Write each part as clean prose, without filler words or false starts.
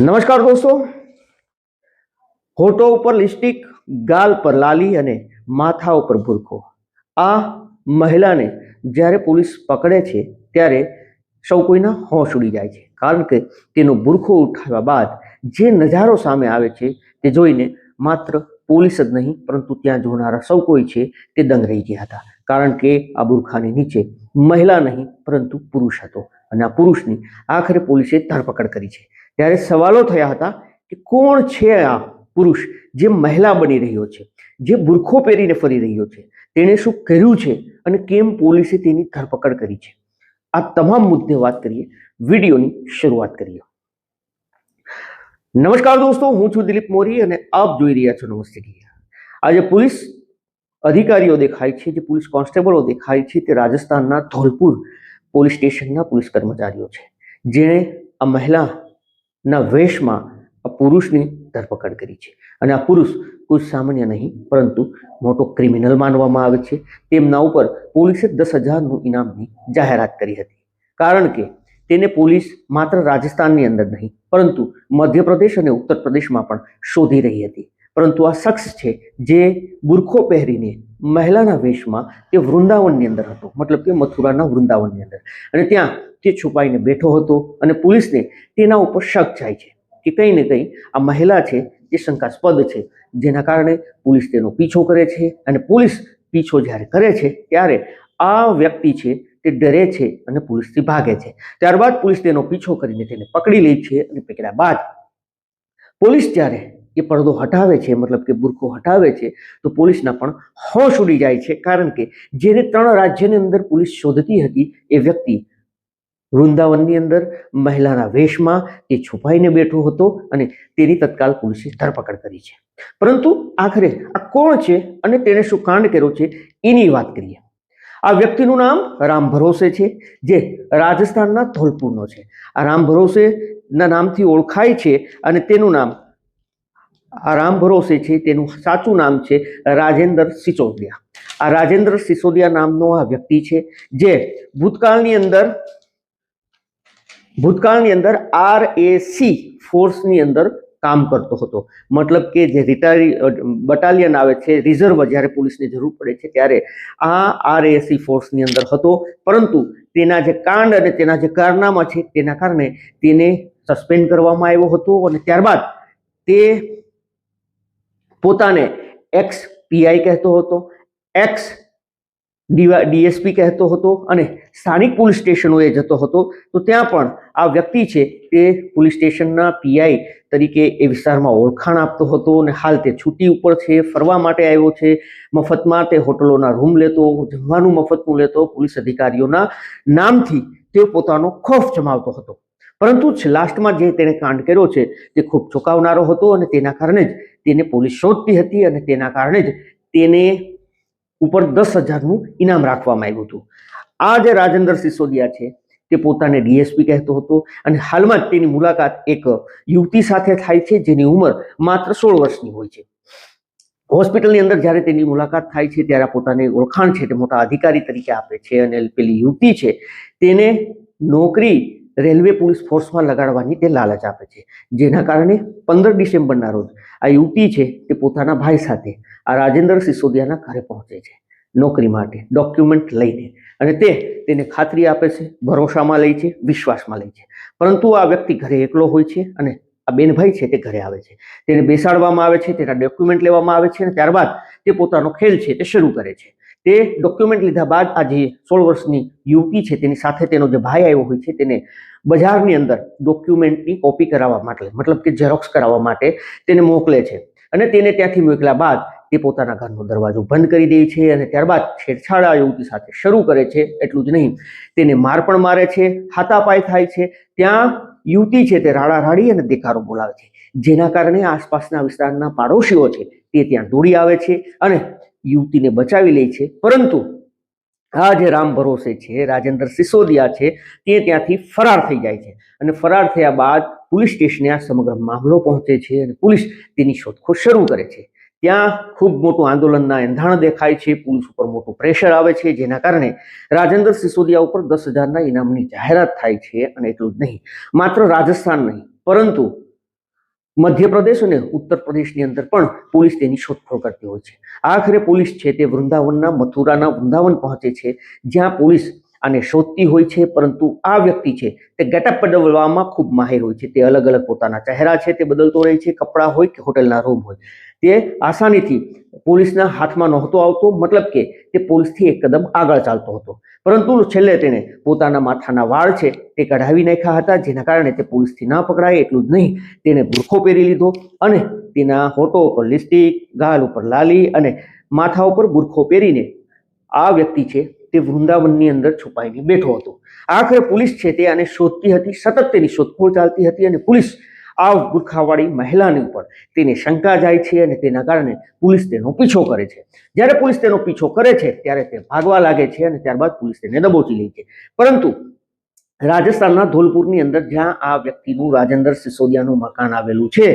નમસ્કાર દોસ્તો, હોઠો ઉપર લિપસ્ટિક, ગાલ પર લાલી અને માથા ઉપર ભૂરખો. આ મહિલાને જ્યારે પોલીસ પકડે છે ત્યારે સૌ કોઈના હોશ ઉડી જાય છે, કારણ કે તેનો ભૂરખો ઉઠાવ્યા બાદ જે નજારો સામે આવે છે તે જોઈને માત્ર પોલીસ જ નહીં પરંતુ ત્યાં જોનારા સૌ કોઈ છે તે દંગ રહી ગયા હતા. કારણ કે આ બુરખાની નીચે મહિલા નહીં પરંતુ પુરુષ હતો અને આ પુરુષની આખરે પોલીસે ધરપકડ કરી છે. ત્યારે સવાલો થયા હતા કે કોણ છે આ પુરુષ જે મહિલા બની રહ્યો છે, જે બુરખો પહેરીને ફરી રહ્યો છે, તેણે શું કર્યું છે અને કેમ પોલીસે તેની ધરપકડ કરી છે. આ તમામ મુદ્દે વાત કરીએ, વિડીયોની શરૂઆત કરીએ. નમસ્કાર દોસ્તો, હું છું દિલીપ મોરી અને આપ જોઈ રહ્યા છો નમસ્તે કિયા. આજે પોલીસ અધિકારીઓ દેખાય છે, જે પોલીસ કોન્સ્ટેબલો દેખાય છે તે રાજસ્થાનના ધોલપુર પોલીસ સ્ટેશનના પોલીસ કર્મચારીઓ છે, જેણે આ મહિલાના વેશમાં આ પુરુષની ધરપકડ કરી છે. અને આ પુરુષ કોઈ સામાન્ય નહીં પરંતુ મોટો ક્રિમિનલ માનવામાં આવે છે. તેમના ઉપર પોલીસે 10,000નું ઇનામની જાહેરાત કરી હતી, કારણ કે તેને પોલીસ માત્ર રાજસ્થાનની અંદર નહીં પરંતુ મધ્યપ્રદેશ અને ઉત્તર પ્રદેશમાં પણ શોધી રહી હતી. પરંતુ આ શખ્સ છે જે બુરખો પહેરીને મહિલાના વેશમાં તે વૃંદાવનની અંદર હતો, મતલબ કે મથુરાના વૃંદાવનની અંદર, અને ત્યાં તે છુપાઈને બેઠો હતો અને પોલીસને તેના ઉપર શક જાય છે કે કંઈ ને કંઈ આ મહિલા છે જે શંકાસ્પદ છે, જેના કારણે પોલીસ તેનો પીછો કરે છે. અને પોલીસ પીછો જ્યારે કરે છે ત્યારે આ વ્યક્તિ છે તે ડરે છે અને પોલીસથી ભાગે છે. ત્યારબાદ પોલીસ તેનો પીછો કરીને તેને પકડી લે છે અને પકડ્યા બાદ પોલીસ જ્યારે એ પડદો હટાવે છે, મતલબ કે બુરખો હટાવે છે, તો પોલીસના પણ હોશ ઉડી જાય છે, કારણ કે જેને 3 રાજ્યની અંદર પોલીસ શોધતી હતી એ વ્યક્તિ વૃંદાવનની અંદર મહિલાના વેશમાં તે છુપાઈને બેઠો હતો અને તેની તત્કાલ પોલીસે ધરપકડ કરી છે. પરંતુ આખરે આ કોણ છે અને તેણે શું કાંડ કર્યો છે એની વાત કરીએ. આ વ્યક્તિનું નામ રામ ભરોસે છે, જે રાજસ્થાનના ધોલપુરનો છે. આ રામ ભરોસેના નામથી ઓળખાય છે અને તેનું નામ આ રામ ભરોસે છે, તેનું સાચું નામ છે રાજેન્દ્ર સિસોદિયા. આ રાજેન્દ્ર સિસોદિયા નામનો આ વ્યક્તિ છે જે ભૂતકાળની અંદર RAC ફોર્સની અંદર કામ કરતો હતો. મતલબ કે જે બટાલિયન આવે છે, રિઝર્વ, જ્યારે પોલીસની જરૂર પડે છે ત્યારે આ RAC ફોર્સની અંદર હતો. પરંતુ તેના જે કાંડ અને તેના જે કારનામા છે તેના કારણે તેને સસ્પેન્ડ કરવામાં આવ્યો હતો અને ત્યારબાદ તે પોતાને એક્સ PI કહેતો હતો, એક્સ DSP કહેતો હતો અને સ્થાનિક પોલીસ સ્ટેશનોએ જતો હતો. તો ત્યાં પણ આ વ્યક્તિ છે તે પોલીસ સ્ટેશનના PI તરીકે એ વિસ્તારમાં ઓળખાણ આપતો હતો અને હાલ તે છૂટી ઉપર છે, ફરવા માટે આવ્યો છે. મફતમાં તે હોટલોના રૂમ લેતો, જમવાનું મફતનું લેતો, પોલીસ અધિકારીઓના નામથી તે પોતાનો ખોફ જમાવતો હતો. પરંતુ લાસ્ટમાં જે તેણે કાંડ કર્યો છે તે ખૂબ ચોંકાવનારો હતો અને તેના કારણે જ તેને પોલીસ શોધતી હતી અને તેના કારણે જ તેને ઉપર 10,000નું ઇનામ રાખવામાં આવ્યું હતું. આ જે રાજેન્દ્ર સિસોદિયા છે તે પોતાને DSP કહેતો હતો અને હાલમાં જ તેની મુલાકાત એક યુવતી સાથે થાય છે જેની ઉંમર માત્ર 16 વર્ષની હોય છે. હોસ્પિટલની અંદર જ્યારે તેની મુલાકાત થાય છે ત્યારે પોતાની ઓળખાણ છે તે મોટા અધિકારી તરીકે આપે છે અને પેલી યુવતી છે તેને નોકરી રેલવે પોલીસ ફોર્સમાં લગાડવાની તે લાલચ આપે છે, જેના કારણે 15 ડિસેમ્બરના રોજ આ યુવતી છે તે પોતાના ભાઈ સાથે આ રાજેન્દ્ર સિસોદિયાના ઘરે પહોંચે છે નોકરી માટે, ડોક્યુમેન્ટ લઈને, અને તેને ખાતરી આપે છે, ભરોસામાં લે છે, વિશ્વાસમાં લે છે. પરંતુ આ વ્યક્તિ ઘરે એકલો હોય છે અને આ બેનભાઈ છે તે ઘરે આવે છે, તેને બેસાડવામાં આવે છે, તેના ડોક્યુમેન્ટ લેવામાં આવે છે અને ત્યારબાદ તે પોતાનો ખેલ છે તે શરૂ કરે છે. તે ડોક્યુમેન્ટ લીધા બાદ આ જે 16 વર્ષની યુવતી છે તેની સાથે તેનો જે ભાઈ આવ્યો હોય છે તેને બજારની અંદર ડોક્યુમેન્ટની કોપી કરાવવા માટે, મતલબ કે ઝેરોક્સ કરાવવા માટે તેને મોકલે છે. અને તેને ત્યાંથી મોકલ્યા બાદ તે પોતાના ઘરનો દરવાજો બંધ કરી દે છે અને ત્યારબાદ છેડછાડ આ યુવતી સાથે શરૂ કરે છે. એટલું જ નહીં, તેને માર પણ મારે છે, હાથાપાઈ થાય છે. ત્યાં યુવતી છે તે રાડારાડી અને દેકારો બોલાવે છે, જેના કારણે આસપાસના વિસ્તારના પાડોશીઓ છે તે ત્યાં દોડી આવે છે અને યુવતીને બચાવી લે છે. પરંતુ આ જે રામ ભરોસે છે, રાજેન્દ્ર સિસોદિયા છે, તે ત્યાંથી ફરાર થઈ જાય છે અને ફરાર થયા બાદ પોલીસ સ્ટેશને આ સમગ્ર મામલો પહોંચે છે અને પોલીસ તેની શોધખોળ શરૂ કરે છે. ત્યાં ખૂબ મોટું આંદોલનના એંધાણ દેખાય છે, પોલીસ ઉપર મોટું પ્રેશર આવે છે, જેના કારણે રાજેન્દ્ર સિસોદિયા ઉપર 10,000ના ઇનામની જાહેરાત થાય છે. અને એટલું જ નહીં, માત્ર રાજસ્થાન નહીં પરંતુ મધ્યપ્રદેશ અને ઉત્તર પ્રદેશની અંદર પણ પોલીસ તેની શોધખોળ કરતી હોય છે. આખરે પોલીસ છે તે વૃંદાવનના મથુરાના વૃંદાવન પહોંચે છે, જ્યાં પોલીસ આને શોધતી હોય છે. પરંતુ આ વ્યક્તિ છે તે ગેટઅપ બદલવામાં ખૂબ માહિર હોય છે. તે અલગ અલગ પોતાના ચહેરા છે તે બદલતો રહે છે, કપડાં હોય કે હોટલના રૂમ હોય. તે આસાનીથી પોલીસના હાથમાં નહોતો આવતો, મતલબ કે તે પોલીસથી એક કદમ આગળ ચાલતો હતો. પરંતુ છેલ્લે તેણે પોતાના માથાના વાળ છે તે કઢાવી નાખ્યા હતા, જેના કારણે તે પોલીસથી ના પકડાય. એટલું જ નહીં, તેણે બુરખો પહેરી લીધો અને તેના હોઠો ઉપર લિપસ્ટિક, ગાલ ઉપર લાલી અને માથા ઉપર બુરખો પહેરીને આ વ્યક્તિ છે તે વૃંદાવનની અંદર છુપાઈને બેઠો હતો. આખરે પોલીસ છે તે આને શોધતી હતી, સતત તેની શોધખોળ ચાલતી હતી અને પોલીસ આ બુરખાવાળી મહિલાની ઉપર તેને શંકા જાય છે અને તેના કારણે પોલીસ તેનો પીછો કરે છે. જ્યારે પોલીસ તેનો પીછો કરે છે ત્યારે તે ભાગવા લાગે છે અને ત્યારબાદ પોલીસ તેને દબોચી લે છે. પરંતુ રાજસ્થાનના ધોલપુરની અંદર જ્યાં આ વ્યક્તિનું રાજેન્દ્ર સિસોદિયાનું મકાન આવેલું છે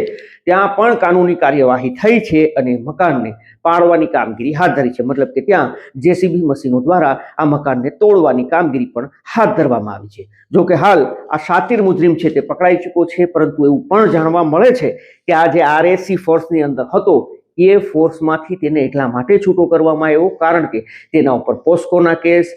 ત્યાં પણ કાનૂની કાર્યવાહી થઈ છે અને મકાનને પાડવાની કામગીરી હાથ ધરી છે. મતલબ કે ત્યાં જેસીબી મશીનો દ્વારા આ મકાનને તોડવાની કામગીરી પણ હાથ ધરવામાં આવી છે. જો કે હાલ આ શાતિર મુજરીમ છે તે પકડાઈ ચૂક્યો છે, પરંતુ એવું પણ જાણવા મળે છે કે આ જે RSC ફોર્સની અંદર હતો એ ફોર્સમાંથી તેને એટલા માટે છૂટો કરવામાં આવ્યો કારણ કે તેના ઉપર પોસ્કોના કેસ,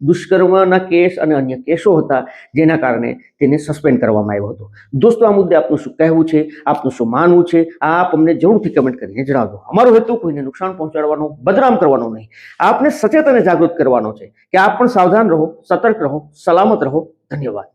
દુષ્કર્મના કેસ અને અન્ય કેસો હતા, જેના કારણે તેને સસ્પેન્ડ કરવામાં આવ્યો હતો. દોસ્તો, આ મુદ્દે આપનું શું કહેવું છે, આપનું શું માનવું છે, આપ અમને જરૂરથી કમેન્ટ કરીને જણાવજો. અમારો હેતુ કોઈને નુકસાન પહોંચાડવાનો, બદનામ કરવાનો નહીં, આપને સચેત અને જાગૃત કરવાનો છે કે આપ પણ સાવધાન રહો, સતર્ક રહો, સલામત રહો. ધન્યવાદ.